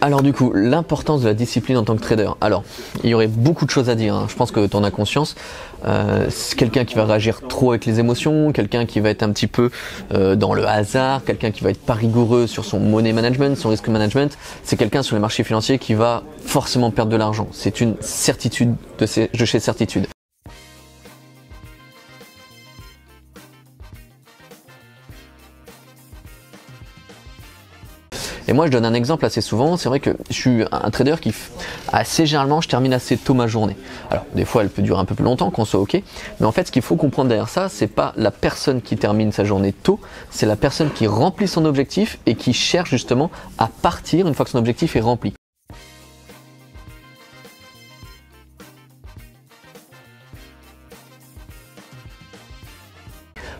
Alors du coup, l'importance de la discipline en tant que trader. Alors, il y aurait beaucoup de choses à dire, hein. Je pense que tu en as conscience. C'est quelqu'un qui va réagir trop avec les émotions, quelqu'un qui va être un petit peu dans le hasard, quelqu'un qui va être pas rigoureux sur son money management, son risk management. C'est quelqu'un sur les marchés financiers qui va forcément perdre de l'argent. C'est une certitude de chez certitude. Et moi, je donne un exemple assez souvent. C'est vrai que je suis un trader qui, assez généralement, je termine assez tôt ma journée. Alors, des fois, elle peut durer un peu plus longtemps, qu'on soit OK. Mais en fait, ce qu'il faut comprendre derrière ça, c'est pas la personne qui termine sa journée tôt, c'est la personne qui remplit son objectif et qui cherche justement à partir une fois que son objectif est rempli.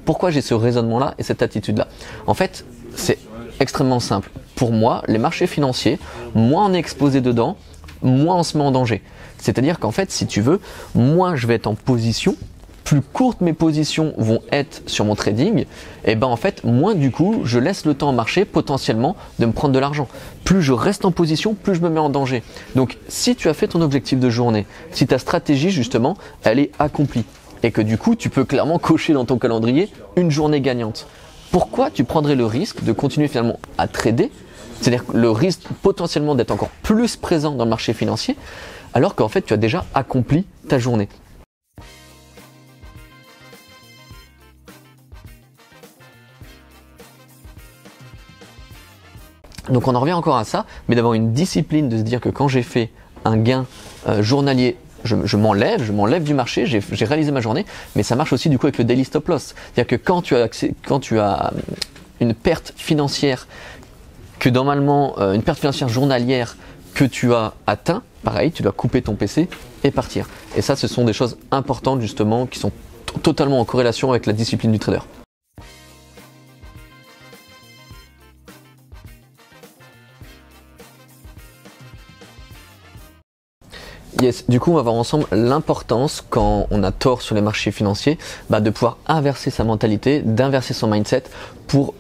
Pourquoi j'ai ce raisonnement-là et cette attitude-là? En fait, c'est extrêmement simple. Pour moi, les marchés financiers, moins on est exposé dedans, moins on se met en danger. C'est-à-dire qu'en fait, si tu veux, moins je vais être en position, plus courtes mes positions vont être sur mon trading, et ben en fait, moins du coup, je laisse le temps au marché potentiellement de me prendre de l'argent. Plus je reste en position, plus je me mets en danger. Donc, si tu as fait ton objectif de journée, si ta stratégie justement, elle est accomplie, et que du coup, tu peux clairement cocher dans ton calendrier une journée gagnante. Pourquoi tu prendrais le risque de continuer finalement à trader, c'est-à-dire le risque potentiellement d'être encore plus présent dans le marché financier, alors qu'en fait tu as déjà accompli ta journée? Donc on en revient encore à ça, mais d'avoir une discipline, de se dire que quand j'ai fait un gain journalier, je m'enlève du marché, j'ai réalisé ma journée, mais ça marche aussi du coup avec le daily stop loss. C'est-à-dire que quand tu as une perte financière que normalement, une perte financière journalière que tu as atteint, pareil, tu dois couper ton PC et partir. Et ça, ce sont des choses importantes justement qui sont totalement en corrélation avec la discipline du trader. Yes, du coup, on va voir ensemble l'importance quand on a tort sur les marchés financiers, de pouvoir inverser sa mentalité, d'inverser son mindset pour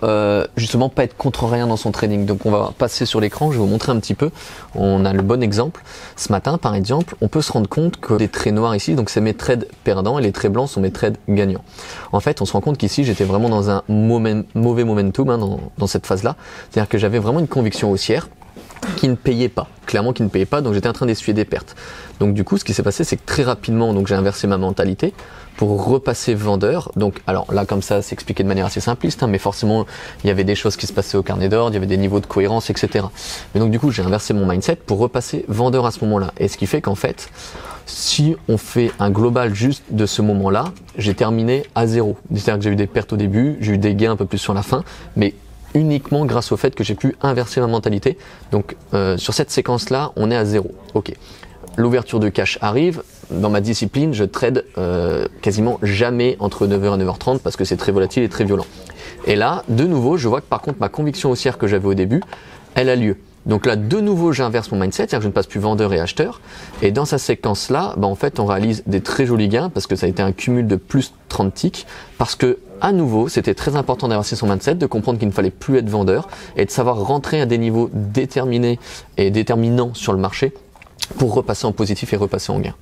justement pas être contre rien dans son trading. Donc on va passer sur l'écran, je vais vous montrer un petit peu. On a le bon exemple. Ce matin, par exemple, on peut se rendre compte que les traits noirs ici, donc c'est mes trades perdants et les traits blancs sont mes trades gagnants. En fait, on se rend compte qu'ici, j'étais vraiment dans un mauvais momentum dans cette phase-là. C'est-à-dire que j'avais vraiment une conviction haussière qui ne payait pas, clairement qui ne payait pas, donc j'étais en train d'essuyer des pertes. Donc du coup, ce qui s'est passé, c'est que très rapidement, donc j'ai inversé ma mentalité pour repasser vendeur. Donc alors là, comme ça, c'est expliqué de manière assez simpliste, mais forcément, il y avait des choses qui se passaient au carnet d'ordre, il y avait des niveaux de cohérence, etc. Mais donc du coup, j'ai inversé mon mindset pour repasser vendeur à ce moment-là. Et ce qui fait qu'en fait, si on fait un global juste de ce moment-là, j'ai terminé à zéro. C'est-à-dire que j'ai eu des pertes au début, j'ai eu des gains un peu plus sur la fin, mais uniquement grâce au fait que j'ai pu inverser ma mentalité. Donc sur cette séquence-là, on est à zéro. Ok. L'ouverture de cash arrive. Dans ma discipline, je trade quasiment jamais entre 9h et 9h30 parce que c'est très volatile et très violent. Et là, de nouveau, je vois que par contre, ma conviction haussière que j'avais au début, elle a lieu. Donc là, de nouveau, j'inverse mon mindset, c'est-à-dire que je ne passe plus vendeur et acheteur. Et dans cette séquence-là, en fait, on réalise des très jolis gains parce que ça a été un cumul de plus 30 ticks. Parce que, à nouveau, c'était très important d'inverser son mindset, de comprendre qu'il ne fallait plus être vendeur et de savoir rentrer à des niveaux déterminés et déterminants sur le marché pour repasser en positif et repasser en gain.